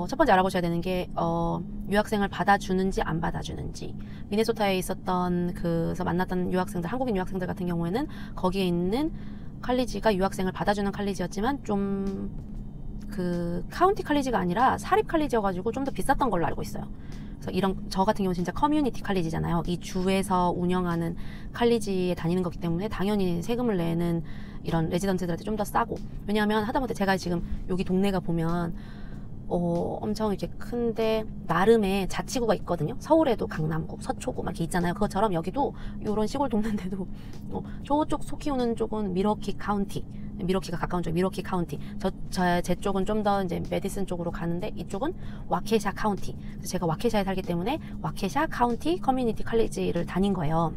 첫 번째 알아보셔야 되는 게 유학생을 받아주는지 안 받아주는지. 미네소타에 있었던 그래서 만났던 유학생들, 한국인 유학생들 같은 경우에는 거기에 있는 칼리지가 유학생을 받아주는 칼리지였지만 좀 그 카운티 칼리지가 아니라 사립 칼리지여가지고 좀 더 비쌌던 걸로 알고 있어요. 그래서 이런 저 같은 경우는 진짜 커뮤니티 칼리지잖아요. 이 주에서 운영하는 칼리지에 다니는 거기 때문에 당연히 세금을 내는 이런 레지던트들한테 좀 더 싸고. 왜냐하면 하다못해 제가 지금 여기 동네가 보면 엄청 이렇게 큰데 나름의 자치구가 있거든요. 서울에도 강남구, 서초구 막 이렇게 있잖아요. 그것처럼 여기도 이런 시골 동네인데도 저쪽 소 키우는 쪽은 미러키 카운티, 미러키가 가까운 쪽 미러키 카운티. 제 쪽은 좀 더 이제 메디슨 쪽으로 가는데 이쪽은 와케샤 카운티. 그래서 제가 와케샤에 살기 때문에 와케샤 카운티 커뮤니티 칼리지를 다닌 거예요.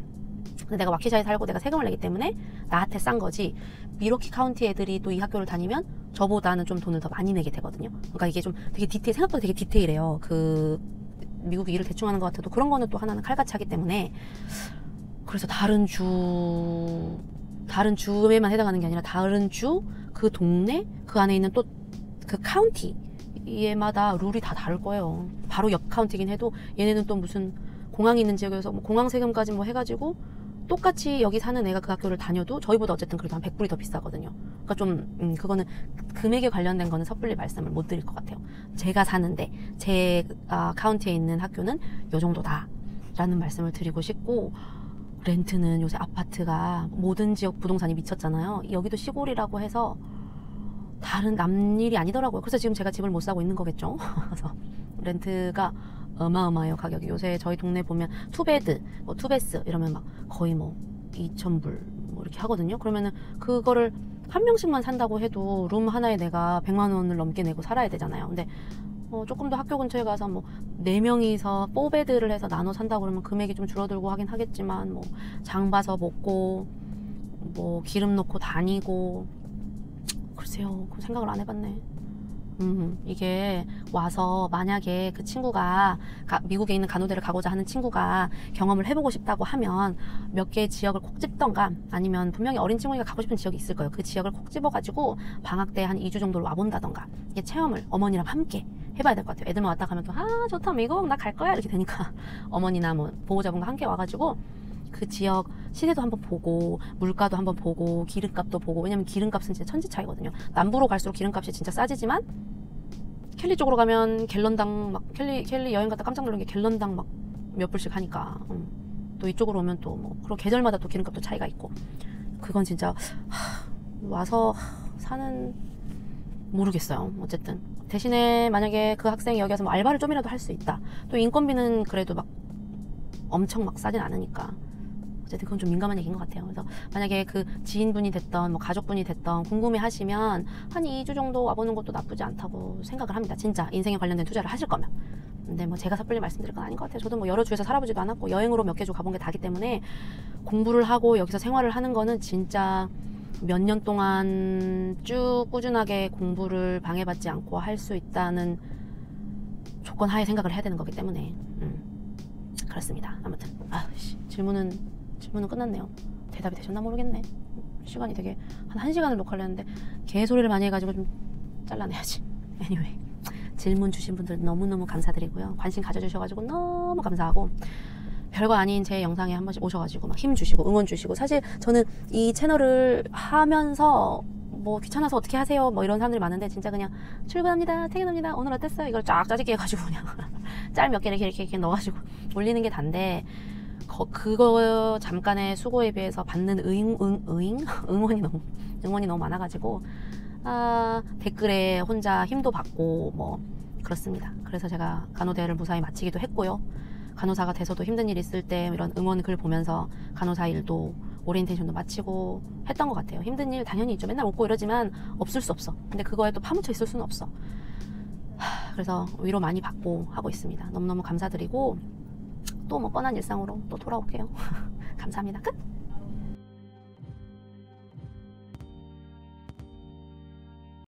근데 내가 와케샤에 살고 내가 세금을 내기 때문에 나한테 싼 거지. 미러키 카운티 애들이 또 이 학교를 다니면 저보다는 좀 돈을 더 많이 내게 되거든요. 그러니까 이게 좀 되게 생각보다 되게 디테일해요. 그 미국 일을 대충 하는 것 같아도 그런 거는 또 하나는 칼같이 하기 때문에. 그래서 다른 주에만 해당하는 게 아니라 다른 주, 그 동네, 그 안에 있는 또 그 카운티 얘마다 룰이 다 다를 거예요. 바로 옆 카운티긴 해도 얘네는 또 무슨 공항이 있는 지역에서 뭐 공항 세금까지 뭐 해가지고 똑같이 여기 사는 애가 그 학교를 다녀도 저희보다 어쨌든 그래도 한 100불이 더 비싸거든요. 그러니까 좀 그거는 금액에 관련된 거는 섣불리 말씀을 못 드릴 것 같아요. 제가 사는데 제 카운티에 있는 학교는 요 정도다 라는 말씀을 드리고 싶고, 렌트는 요새 아파트가 모든 지역 부동산이 미쳤잖아요. 여기도 시골이라고 해서 다른 남일이 아니더라고요. 그래서 지금 제가 집을 못 사고 있는 거겠죠. 그래서 렌트가 어마어마해요. 가격이 요새 저희 동네 보면 투베드, 뭐 투베스 이러면 막 거의 뭐 2,000불 뭐 이렇게 하거든요. 그러면은 그거를 한 명씩만 산다고 해도 룸 하나에 내가 100만 원을 넘게 내고 살아야 되잖아요. 근데 조금 더 학교 근처에 가서 뭐 4명이서 4베드를 해서 나눠 산다고 그러면 금액이 좀 줄어들고 하긴 하겠지만 뭐 장 봐서 먹고 뭐 기름 넣고 다니고 글쎄요. 그 생각을 안 해봤네. 이게 와서 만약에 그 친구가 미국에 있는 간호대를 가고자 하는 친구가 경험을 해보고 싶다고 하면 몇 개의 지역을 콕 집던가 아니면 분명히 어린 친구가 가고 싶은 지역이 있을 거예요. 그 지역을 콕 집어가지고 방학 때 한 2주 정도를 와본다던가 이게 체험을 어머니랑 함께 해봐야 될 것 같아요. 애들만 왔다 가면 또 좋다 미국 나 갈 거야 이렇게 되니까 어머니나 뭐 보호자분과 함께 와가지고 그 지역 시세도 한번 보고 물가도 한번 보고 기름값도 보고 왜냐면 기름값은 진짜 천지 차이거든요. 남부로 갈수록 기름값이 진짜 싸지지만 켈리 쪽으로 가면 갤런당 막 켈리 여행 갔다 깜짝 놀란 게 갤런당 막 몇 불씩 하니까 또 이쪽으로 오면 또 뭐 그리고 계절마다 또 기름값도 차이가 있고 그건 진짜 와서 사는 모르겠어요. 어쨌든 대신에 만약에 그 학생이 여기 와서 뭐 알바를 좀이라도 할 수 있다. 또 인건비는 그래도 막 엄청 막 싸진 않으니까 어쨌든 그건 좀 민감한 얘기인 것 같아요. 그래서 만약에 그 지인분이 됐던 뭐 가족분이 됐던 궁금해 하시면 한 2주 정도 와보는 것도 나쁘지 않다고 생각을 합니다. 진짜 인생에 관련된 투자를 하실 거면. 근데 뭐 제가 섣불리 말씀드릴 건 아닌 것 같아요. 저도 뭐 여러 주에서 살아보지도 않았고 여행으로 몇 개 주 가본 게 다기 때문에 공부를 하고 여기서 생활을 하는 거는 진짜 몇 년 동안 쭉 꾸준하게 공부를 방해받지 않고 할 수 있다는 조건 하에 생각을 해야 되는 거기 때문에 그렇습니다. 아무튼 질문은 끝났네요. 대답이 되셨나 모르겠네. 시간이 되게 한 1시간을 녹화를 했는데 개소리를 많이 해가지고 좀 잘라내야지. anyway 질문 주신 분들 너무너무 감사드리고요. 관심 가져주셔가지고 너무 감사하고 별거 아닌 제 영상에 한 번씩 오셔가지고 막 힘 주시고 응원 주시고 사실 저는 이 채널을 하면서 뭐 귀찮아서 어떻게 하세요 뭐 이런 사람들이 많은데 진짜 그냥 출근합니다 퇴근합니다 오늘 어땠어요 이걸 쫙 짜집게 해가지고 그냥 짤 몇 개 이렇게 넣어가지고 올리는 게 단데 그거 잠깐의 수고에 비해서 받는 응원이 너무 많아가지고 댓글에 혼자 힘도 받고 뭐 그렇습니다. 그래서 제가 간호대를 무사히 마치기도 했고요. 간호사가 돼서도 힘든 일 있을 때 이런 응원 글 보면서 간호사 일도 오리엔테이션도 마치고 했던 것 같아요. 힘든 일 당연히 있죠. 맨날 웃고 이러지만 없을 수 없어. 근데 그거에 또 파묻혀 있을 수는 없어. 그래서 위로 많이 받고 하고 있습니다. 너무너무 감사드리고 또 뭐 뻔한 일상으로 또 돌아올게요. 감사합니다. 끝!